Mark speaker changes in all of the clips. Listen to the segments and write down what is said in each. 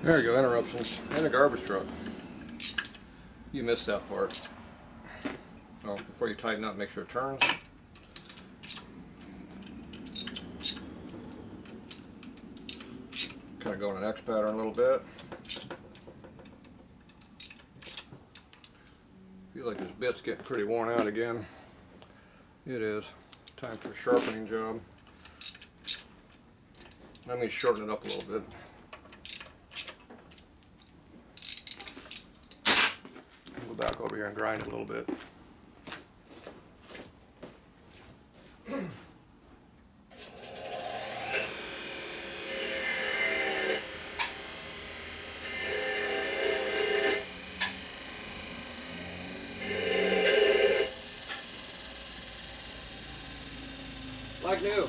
Speaker 1: There you go, interruptions and a garbage truck. You missed that part. Oh, before you tighten up, make sure it turns. Kind of go in an X pattern a little bit. Feel like this bit's getting pretty worn out again. It is. Time for a sharpening job. Let me shorten it up a little bit. Go back over here and grind it a little bit. Like new.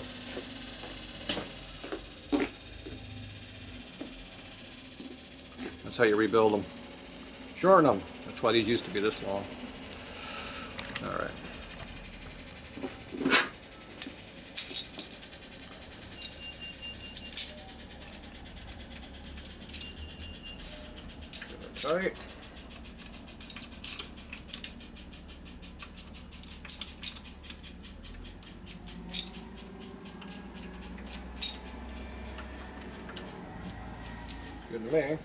Speaker 1: That's how you rebuild them. Shorten them. That's why these used to be this long. All right. Get it tight. Good to me.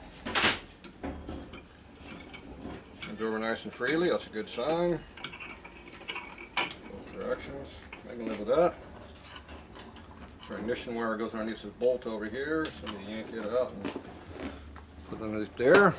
Speaker 1: Comes over nice and freely, that's a good sign. Both directions, I can live with that. Our ignition wire goes underneath this bolt over here, so you yank it out and put it underneath there.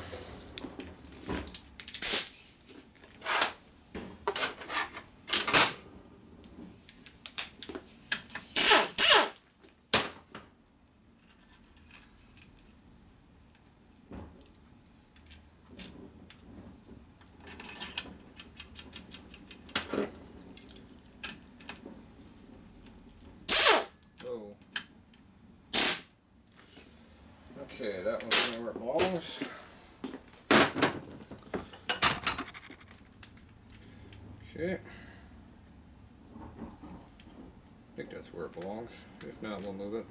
Speaker 1: Okay, that one's where it belongs. Okay. I think that's where it belongs. If not, we'll move it.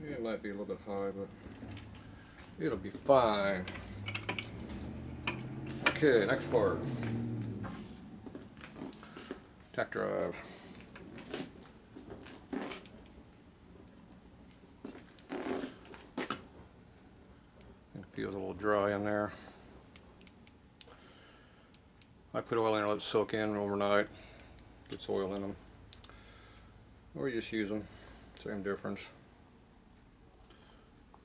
Speaker 1: It might be a little bit high, but it'll be fine. Okay, next part. Tach drive. Feels a little dry in there. I put oil in and let it soak in overnight. Gets oil in them. Or you just use them. Same difference.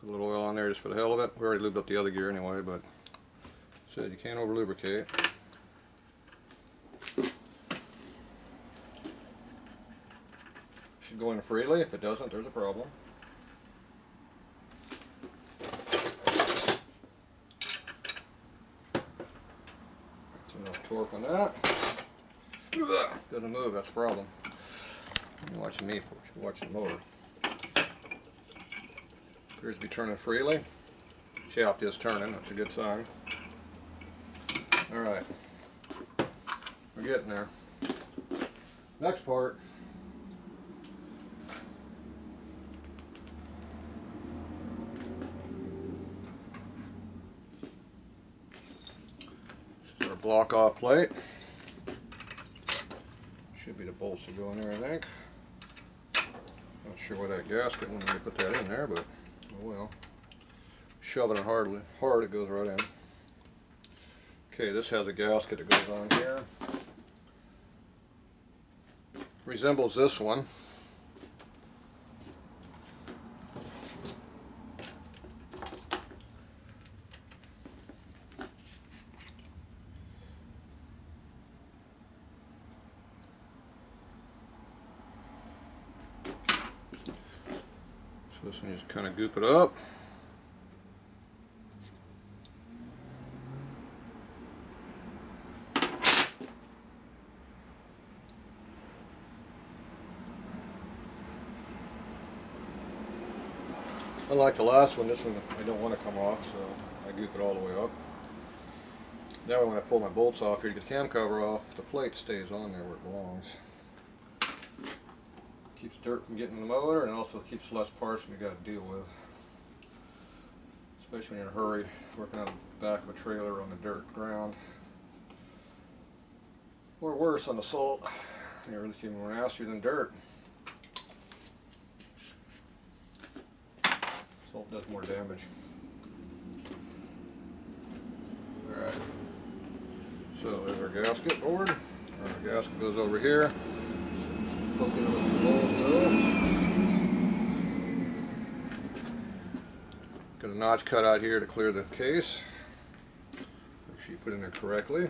Speaker 1: Put a little oil on there just for the hell of it. We already lubed up the other gear anyway, but said you can't over lubricate. Should go in freely. If it doesn't, there's a problem. Enough torque on that. Doesn't move, that's the problem. You're watching me for you're watching the motor. Appears to be turning freely. Shaft is turning, that's a good sign. Alright. We're getting there. Next part. Block off plate. Should be the bolts that go in there, I think. Not sure where that gasket when they put that in there, but oh well. Shove it in hard, it goes right in. Okay, this has a gasket that goes on here. Resembles this one. This one, you just kind of goop it up. Unlike the last one, this one I don't want to come off, so I goop it all the way up. That way when I pull my bolts off here to get the cam cover off, the plate stays on there where it belongs. Keeps dirt from getting in the motor, and also keeps less parts we got to deal with. especially when you're in a hurry, working on the back of a trailer on the dirt ground. Or worse, on the salt. It's even more nastier than dirt. Salt does more damage. Alright. So there's our gasket board. Our gasket goes over here. So poke it with the holes go. Got a notch cut out here to clear the case. Make sure you put it in there correctly.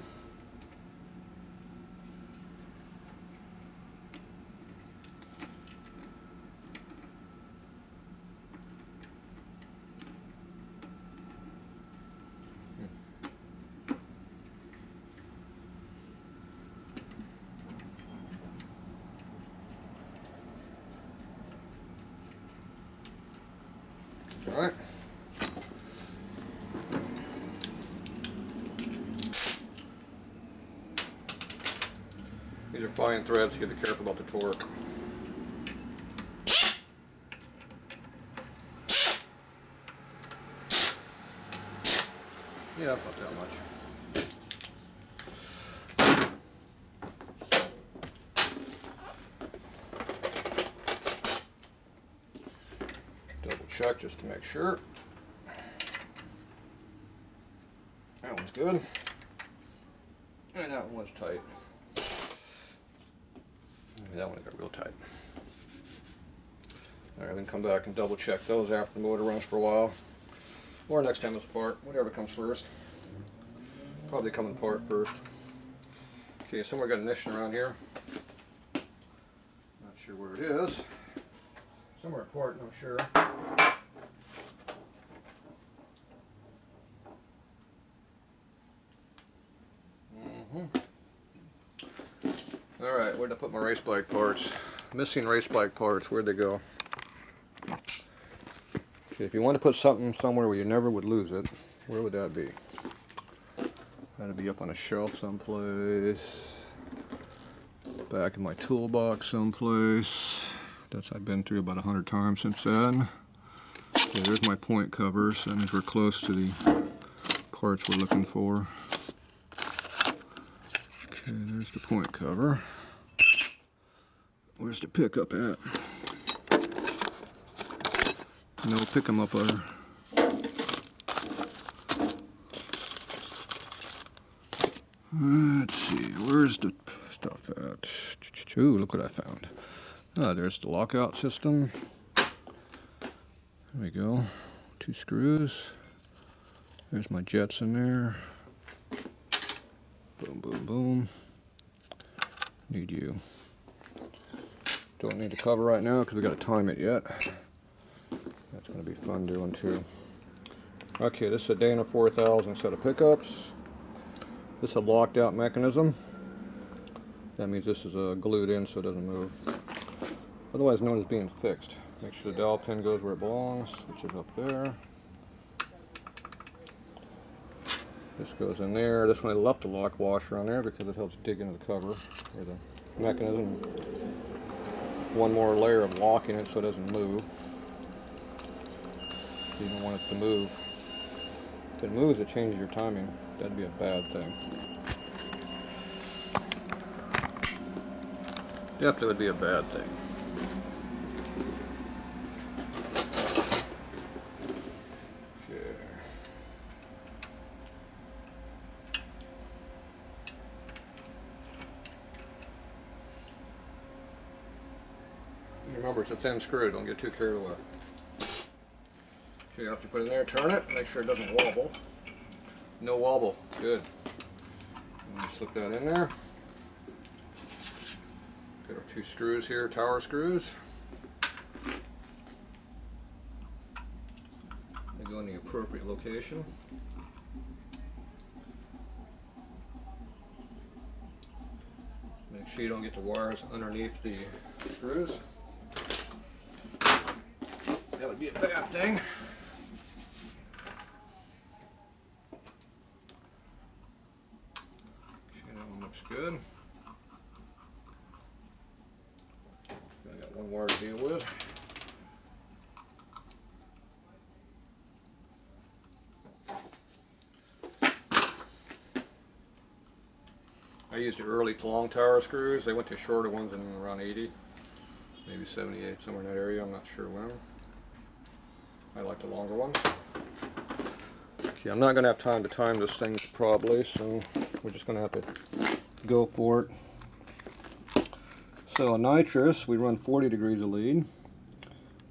Speaker 1: Alright. These are fine threads, so you gotta be careful about the torque. Yeah, not that much. Double check just to make sure. That one's good. And that one's tight. That one got real tight. Alright, then come back and double check those after the motor runs for a while. Or next time it's apart, whatever comes first. Probably coming apart first. Okay, somewhere got an ignition around here. Not sure where it is. Somewhere important, I'm sure. Alright, where'd I put my race bike parts? Missing race bike parts, where'd they go? Okay, if you want to put something somewhere where you never would lose it, where would that be? That'd be up on a shelf someplace. Back in my toolbox someplace. I've been through about 100 times since then. Okay, there's my point covers. That means we're close to the parts we're looking for. Okay, there's the point cover. Where's the pickup at? No pick 'em up there. Let's see, where's the stuff at? Ooh, look what I found. Ah, there's the lockout system. There we go. 2 screws. There's my jets in there. Boom, boom, boom. Need you. Don't need the cover right now because we got to time it yet. That's going to be fun doing too. Okay, this is a Dana 4000 set of pickups. This is a locked out mechanism. That means this is glued in so it doesn't move. Otherwise known as being fixed. Make sure the dowel pin goes where it belongs, which is up there. This goes in there. This one I left the lock washer on there because it helps dig into the cover or the mechanism. One more layer of locking it so it doesn't move. You don't want it to move. If it moves, it changes your timing. That'd be a bad thing. Definitely would be a bad thing. Okay. Remember, it's a thin screw. Don't get too carried away. Okay, after you put it in there, turn it. Make sure it doesn't wobble. No wobble. Good. And just slip that in there. Got our 2 screws here, tower screws. They go in the appropriate location. Make sure you don't get the wires underneath the screws. That would be a bad thing. Okay, that one looks good. I got one wire to deal with. I used the early long tower screws. They went to shorter ones in around 80, maybe 78, somewhere in that area. I'm not sure when. I like the longer ones. Okay, I'm not going to have time to time this thing probably, so we're just going to have to go for it. So on nitrous, we run 40 degrees of lead.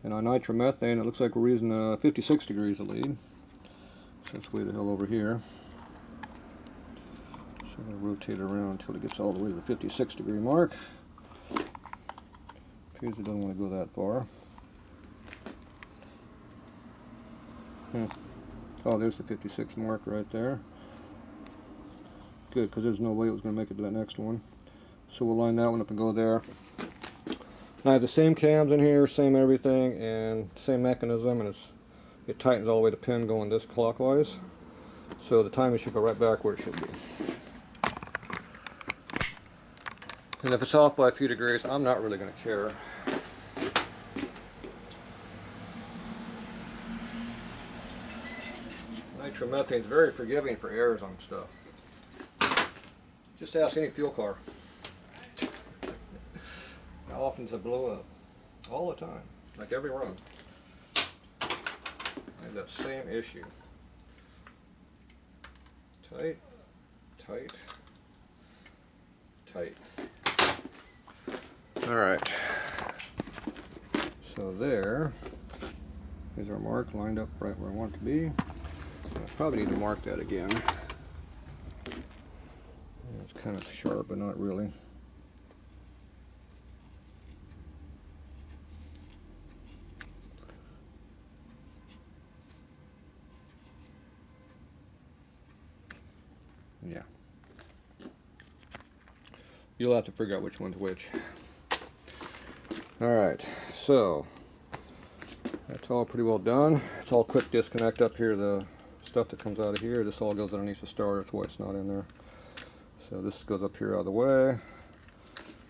Speaker 1: And on nitromethane, it looks like we're using 56 degrees of lead. So let's way the hell over here. So I'm going to rotate it around until it gets all the way to the 56 degree mark. Appears it doesn't want to go that far. Oh, there's the 56 mark right there. Good, because there's no way it was going to make it to that next one. So we'll line that one up and go there. I have the same cams in here, same everything, and same mechanism, and it tightens all the way to pin going this clockwise. So the timing should go right back where it should be. And if it's off by a few degrees, I'm not really going to care. Nitromethane is very forgiving for errors on stuff. Just ask any fuel car. How often does it blow up? All the time, like every run. I have that same issue. Tight, tight, tight. Alright. So there is our mark lined up right where I want it to be. I probably need to mark that again. It's kind of sharp, but not really. Yeah. You'll have to figure out which one's which. Alright, so that's all pretty well done. It's all quick disconnect up here, the stuff that comes out of here. This all goes underneath the starter, that's why it's not in there. So this goes up here out of the way.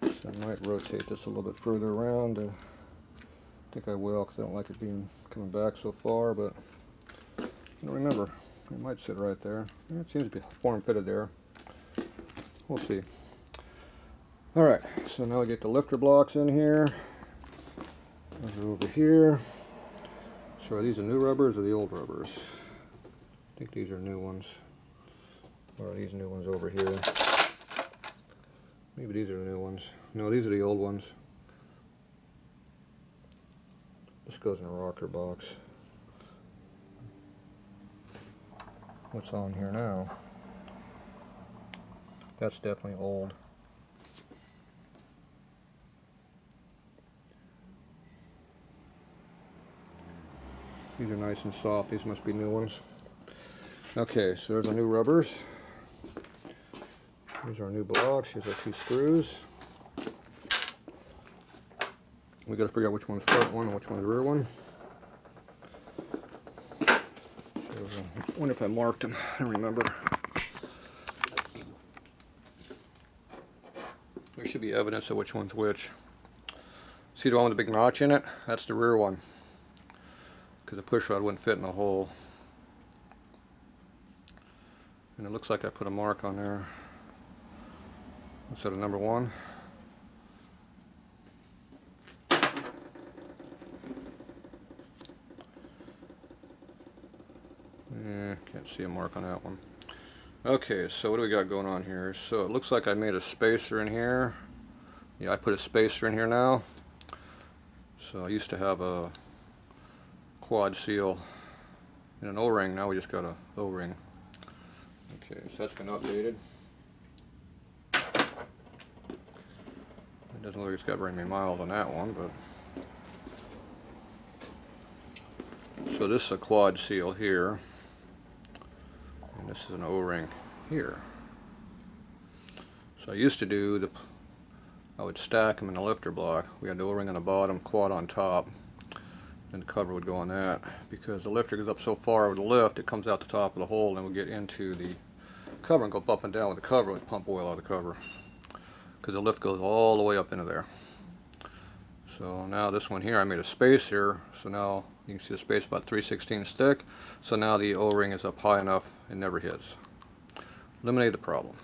Speaker 1: So I might rotate this a little bit further around. I think I will, because I don't like it coming back so far, but I don't remember. It might sit right there. It seems to be form fitted there. We'll see. Alright, so now I get the lifter blocks in here. Those are over here. So are these the new rubbers or the old rubbers? I think these are new ones. Or are these new ones over here? Maybe these are the new ones. No, these are the old ones. This goes in a rocker box. What's on here now? That's definitely old. These are nice and soft. These must be new ones. Okay, so there's our new rubbers. Here's our new blocks. Here's our two screws. We got to figure out which one's front one and which one's rear one. So, I wonder if I marked them. I don't remember. There should be evidence of which one's which. See the one with the big notch in it? That's the rear one. Because the push rod wouldn't fit in the hole. And it looks like I put a mark on there instead of number 1. Yeah, can't see a mark on that one. Okay, so what do we got going on here? So it looks like I made a spacer in here. Yeah, I put a spacer in here now. So I used to have a quad seal and an O-ring. Now we just got a O-ring. Okay, so that's been updated. It doesn't look like it's got very many miles on that one, but so this is a quad seal here, and this is an O-ring here. So I used to do I would stack them in a lifter block. We had the O-ring on the bottom, quad on top. Then the cover would go on that, because the lifter goes up so far with the lift, it comes out the top of the hole, and then we'll get into the cover and go up and down with the cover. We'd pump oil out of the cover, because the lift goes all the way up into there. So now this one here, I made a spacer, so now you can see the space about 3/16 thick. So now the O-ring is up high enough, it never hits. Eliminate the problem.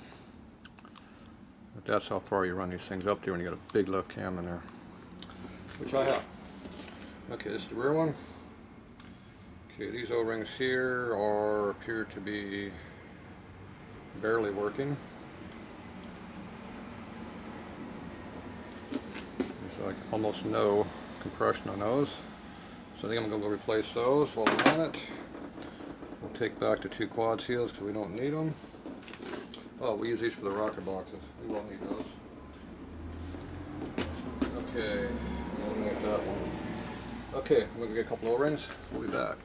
Speaker 1: But that's how far you run these things up to when you got a big left cam in there, which I have. Okay, this is the rear one. Okay, these O-rings here appear to be barely working. There's like almost no compression on those. So I think I'm going to go replace those while I'm on it. We'll take back the 2 quad seals because we don't need them. Oh, we use these for the rocker boxes. We won't need those. Okay, we'll eliminate that one. Okay, I'm going to get a couple O-rings. We'll be back.